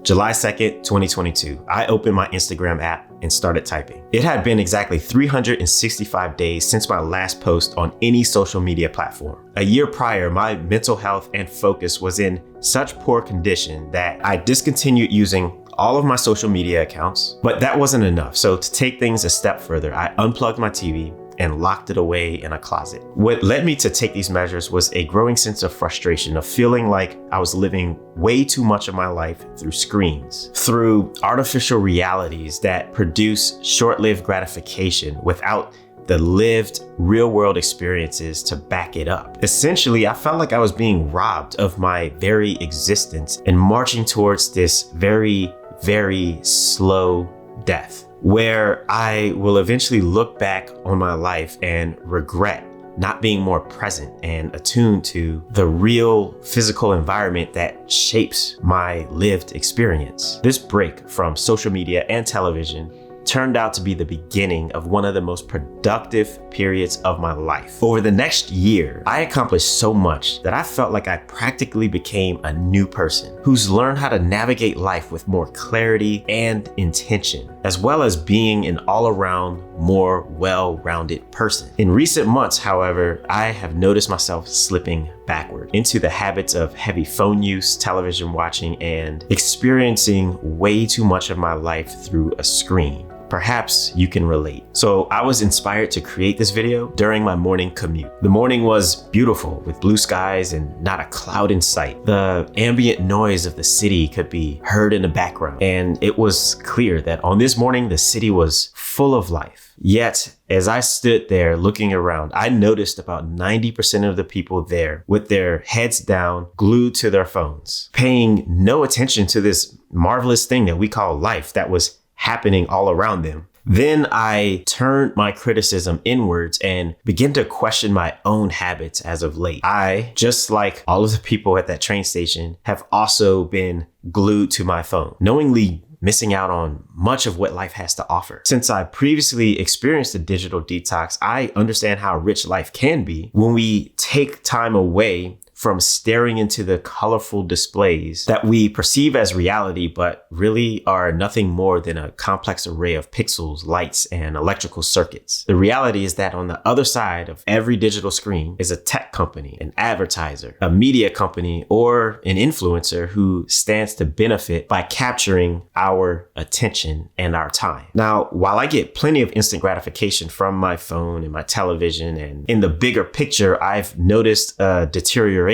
July 2nd, 2022, I opened my Instagram app and started typing. It had been exactly 365 days since my last post on any social media platform. A year prior, my mental health and focus was in such poor condition that I discontinued using all of my social media accounts, but that wasn't enough. So to take things a step further, I unplugged my TV and locked it away in a closet. What led me to take these measures was a growing sense of frustration, of feeling like I was living way too much of my life through screens, through artificial realities that produce short-lived gratification without the lived real-world experiences to back it up. Essentially, I felt like I was being robbed of my very existence and marching towards this very, very slow death, where I will eventually look back on my life and regret not being more present and attuned to the real physical environment that shapes my lived experience. This break from social media and television turned out to be the beginning of one of the most productive periods of my life. Over the next year, I accomplished so much that I felt like I practically became a new person who's learned how to navigate life with more clarity and intention, as well as being an all-around, more well-rounded person. In recent months, however, I have noticed myself slipping backward into the habits of heavy phone use, television watching, and experiencing way too much of my life through a screen. Perhaps you can relate. So I was inspired to create this video during my morning commute. The morning was beautiful with blue skies and not a cloud in sight. The ambient noise of the city could be heard in the background, and it was clear that on this morning, the city was full of life. Yet, as I stood there looking around, I noticed about 90% of the people there with their heads down, glued to their phones, paying no attention to this marvelous thing that we call life that was happening all around them. Then I turned my criticism inwards and began to question my own habits as of late. I, just like all of the people at that train station, have also been glued to my phone, knowingly missing out on much of what life has to offer. Since I previously experienced a digital detox, I understand how rich life can be when we take time away from staring into the colorful displays that we perceive as reality, but really are nothing more than a complex array of pixels, lights, and electrical circuits. The reality is that on the other side of every digital screen is a tech company, an advertiser, a media company, or an influencer who stands to benefit by capturing our attention and our time. Now, while I get plenty of instant gratification from my phone and my television, and in the bigger picture, I've noticed a deterioration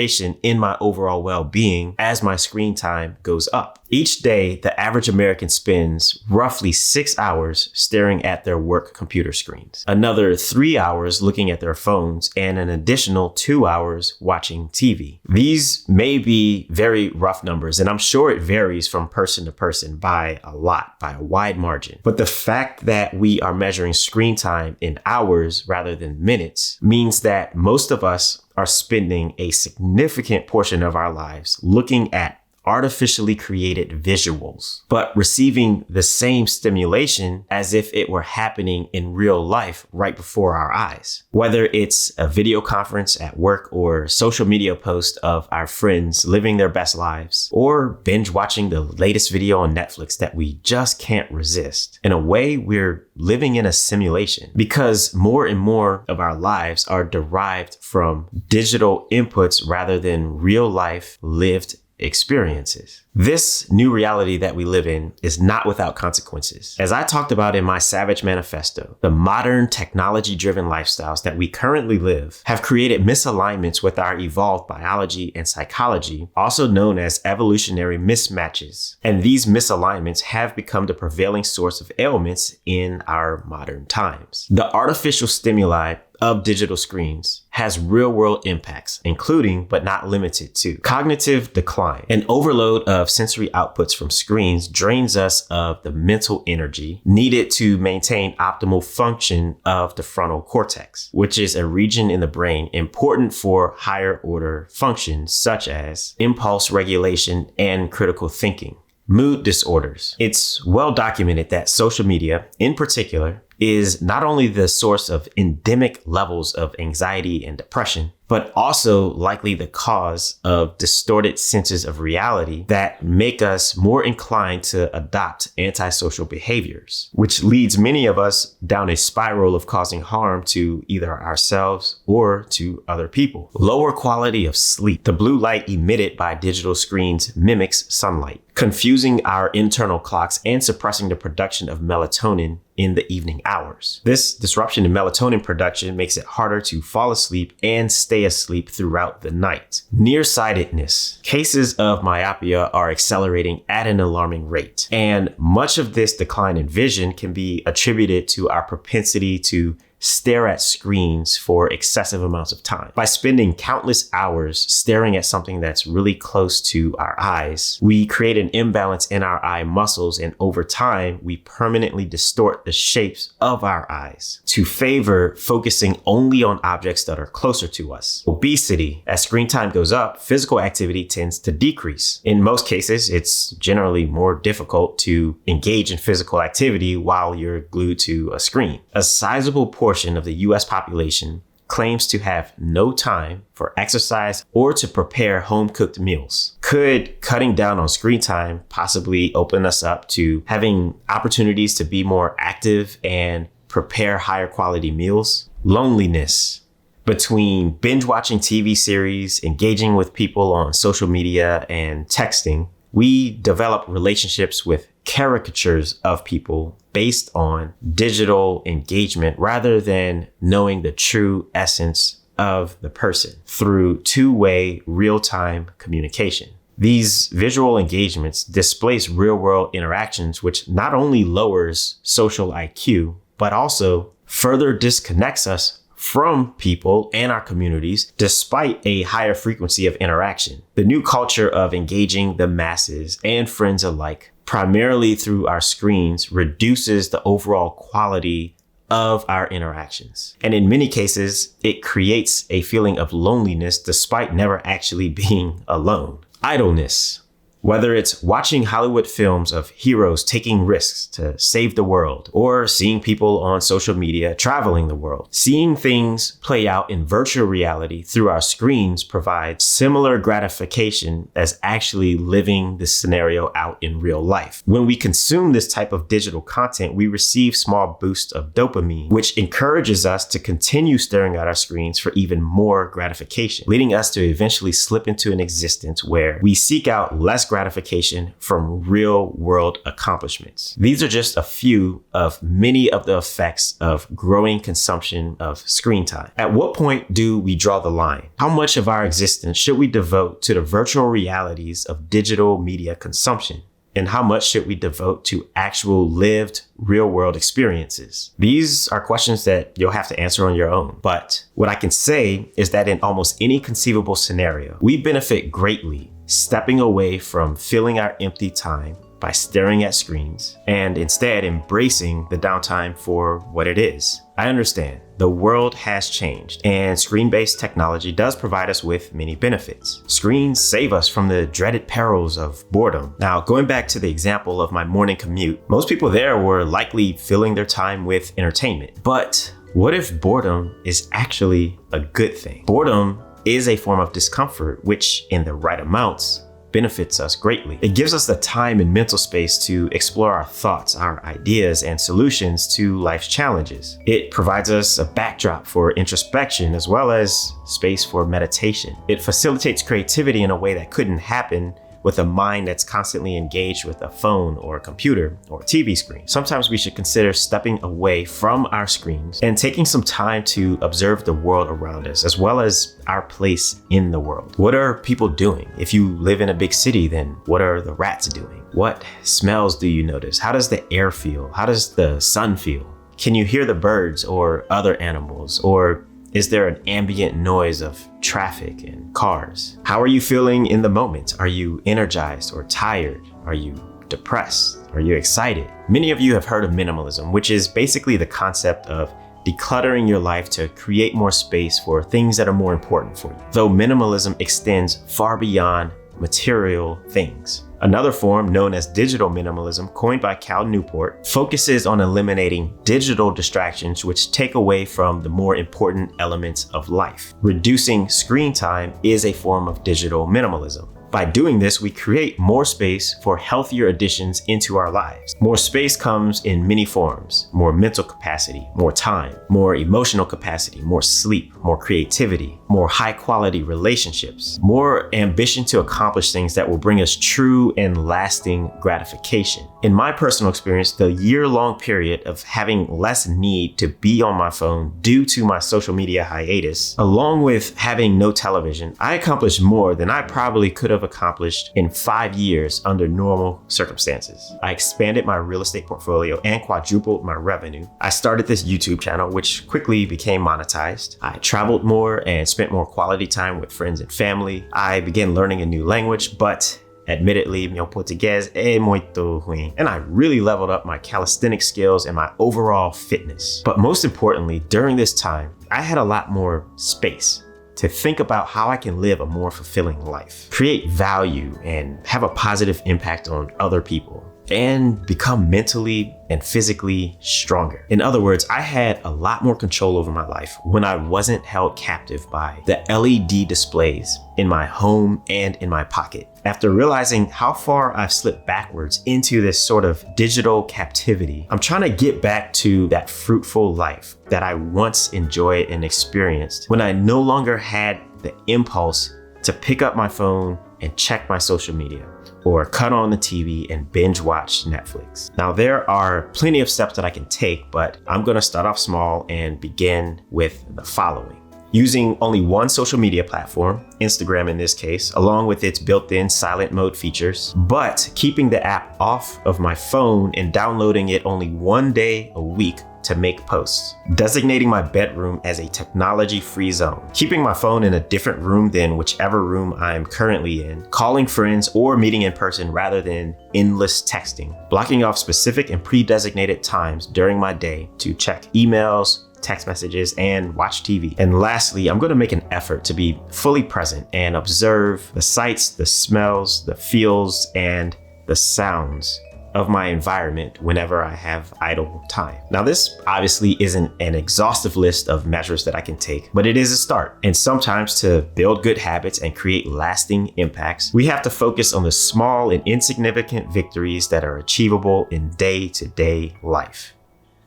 in my overall well-being as my screen time goes up. Each day, the average American spends roughly 6 hours staring at their work computer screens, another 3 hours looking at their phones, and an additional 2 hours watching TV. These may be very rough numbers, and I'm sure it varies from person to person by a lot, by a wide margin. But the fact that we are measuring screen time in hours rather than minutes means that most of us are spending a significant portion of our lives looking at artificially created visuals, but receiving the same stimulation as if it were happening in real life right before our eyes. Whether it's a video conference at work or social media post of our friends living their best lives, or binge watching the latest video on Netflix that we just can't resist. In a way, we're living in a simulation because more and more of our lives are derived from digital inputs rather than real life lived experiences. This new reality that we live in is not without consequences. As I talked about in my Savage Manifesto, the modern technology-driven lifestyles that we currently live have created misalignments with our evolved biology and psychology, also known as evolutionary mismatches. And these misalignments have become the prevailing source of ailments in our modern times. The artificial stimuli of digital screens has real-world impacts, including but not limited to cognitive decline. An overload of sensory outputs from screens drains us of the mental energy needed to maintain optimal function of the frontal cortex, which is a region in the brain important for higher order functions such as impulse regulation and critical thinking. Mood disorders. It's well documented that social media, in particular, is not only the source of endemic levels of anxiety and depression, but also likely the cause of distorted senses of reality that make us more inclined to adopt antisocial behaviors, which leads many of us down a spiral of causing harm to either ourselves or to other people. Lower quality of sleep. The blue light emitted by digital screens mimics sunlight, confusing our internal clocks and suppressing the production of melatonin in the evening hours. This disruption in melatonin production makes it harder to fall asleep and stay asleep throughout the night. Nearsightedness. Cases of myopia are accelerating at an alarming rate, and much of this decline in vision can be attributed to our propensity to stare at screens for excessive amounts of time. By spending countless hours staring at something that's really close to our eyes, we create an imbalance in our eye muscles, and over time, we permanently distort the shapes of our eyes to favor focusing only on objects that are closer to us. Obesity. As screen time goes up, physical activity tends to decrease. In most cases, it's generally more difficult to engage in physical activity while you're glued to a screen. A sizable portion of the US population claims to have no time for exercise or to prepare home-cooked meals. Could cutting down on screen time possibly open us up to having opportunities to be more active and prepare higher quality meals? Loneliness. Between binge watching TV series, engaging with people on social media, and texting, we develop relationships with caricatures of people based on digital engagement rather than knowing the true essence of the person through two-way real-time communication. These visual engagements displace real-world interactions, which not only lowers social IQ, but also further disconnects us from people and our communities despite a higher frequency of interaction. The new culture of engaging the masses and friends alike primarily through our screens reduces the overall quality of our interactions. And in many cases, it creates a feeling of loneliness despite never actually being alone. Idleness. Whether it's watching Hollywood films of heroes taking risks to save the world, or seeing people on social media traveling the world, seeing things play out in virtual reality through our screens provides similar gratification as actually living the scenario out in real life. When we consume this type of digital content, we receive small boosts of dopamine, which encourages us to continue staring at our screens for even more gratification, leading us to eventually slip into an existence where we seek out less gratification from real world accomplishments. These are just a few of many of the effects of growing consumption of screen time. At what point do we draw the line? How much of our existence should we devote to the virtual realities of digital media consumption? And how much should we devote to actual lived real world experiences? These are questions that you'll have to answer on your own. But what I can say is that in almost any conceivable scenario, we benefit greatly stepping away from filling our empty time by staring at screens and instead embracing the downtime for what it is. I understand the world has changed and screen-based technology does provide us with many benefits. Screens save us from the dreaded perils of boredom. Now, going back to the example of my morning commute, most people there were likely filling their time with entertainment. But what if boredom is actually a good thing? Boredom is a form of discomfort, which in the right amounts benefits us greatly. It gives us the time and mental space to explore our thoughts, our ideas, and solutions to life's challenges. It provides us a backdrop for introspection as well as space for meditation. It facilitates creativity in a way that couldn't happen with a mind that's constantly engaged with a phone or a computer or a TV screen. Sometimes we should consider stepping away from our screens and taking some time to observe the world around us, as well as our place in the world. What are people doing? If you live in a big city, then what are the rats doing? What smells do you notice? How does the air feel? How does the sun feel? Can you hear the birds or other animals? Or is there an ambient noise of traffic and cars? How are you feeling in the moment? Are you energized or tired? Are you depressed? Are you excited? Many of you have heard of minimalism, which is basically the concept of decluttering your life to create more space for things that are more important for you. Though minimalism extends far beyond material things. Another form, known as digital minimalism, coined by Cal Newport, focuses on eliminating digital distractions which take away from the more important elements of life. Reducing screen time is a form of digital minimalism. By doing this, we create more space for healthier additions into our lives. More space comes in many forms: more mental capacity, more time, more emotional capacity, more sleep, more creativity, more high quality relationships, more ambition to accomplish things that will bring us true and lasting gratification. In my personal experience, the year-long period of having less need to be on my phone due to my social media hiatus, along with having no television, I accomplished more than I probably could have accomplished in 5 years under normal circumstances. I expanded my real estate portfolio and quadrupled my revenue. I started this YouTube channel, which quickly became monetized. I traveled more and spent more quality time with friends and family. I began learning a new language, but admittedly, meu português é muito ruim. And I really leveled up my calisthenics skills and my overall fitness. But most importantly, during this time, I had a lot more space to think about how I can live a more fulfilling life, create value, and have a positive impact on other people, and become mentally and physically stronger. In other words, I had a lot more control over my life when I wasn't held captive by the LED displays in my home and in my pocket. After realizing how far I've slipped backwards into this sort of digital captivity, I'm trying to get back to that fruitful life that I once enjoyed and experienced when I no longer had the impulse to pick up my phone and check my social media, or cut on the TV and binge watch Netflix. Now, there are plenty of steps that I can take, but I'm gonna start off small and begin with the following. Using only one social media platform, Instagram in this case, along with its built-in silent mode features, but keeping the app off of my phone and downloading it only one day a week to make posts. Designating my bedroom as a technology-free zone. Keeping my phone in a different room than whichever room I'm currently in. Calling friends or meeting in person rather than endless texting. Blocking off specific and pre-designated times during my day to check emails, text messages, and watch TV. And lastly, I'm going to make an effort to be fully present and observe the sights, the smells, the feels, and the sounds of my environment whenever I have idle time. Now, this obviously isn't an exhaustive list of measures that I can take, but it is a start. And sometimes to build good habits and create lasting impacts, we have to focus on the small and insignificant victories that are achievable in day-to-day life.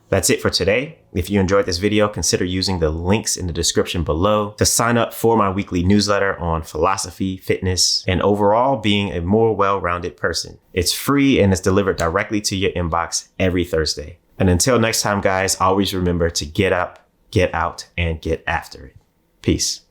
That's it for today. If you enjoyed this video, consider using the links in the description below to sign up for my weekly newsletter on philosophy, fitness, and overall being a more well-rounded person. It's free and it's delivered directly to your inbox every Thursday. And until next time, guys, always remember to get up, get out, and get after it. Peace.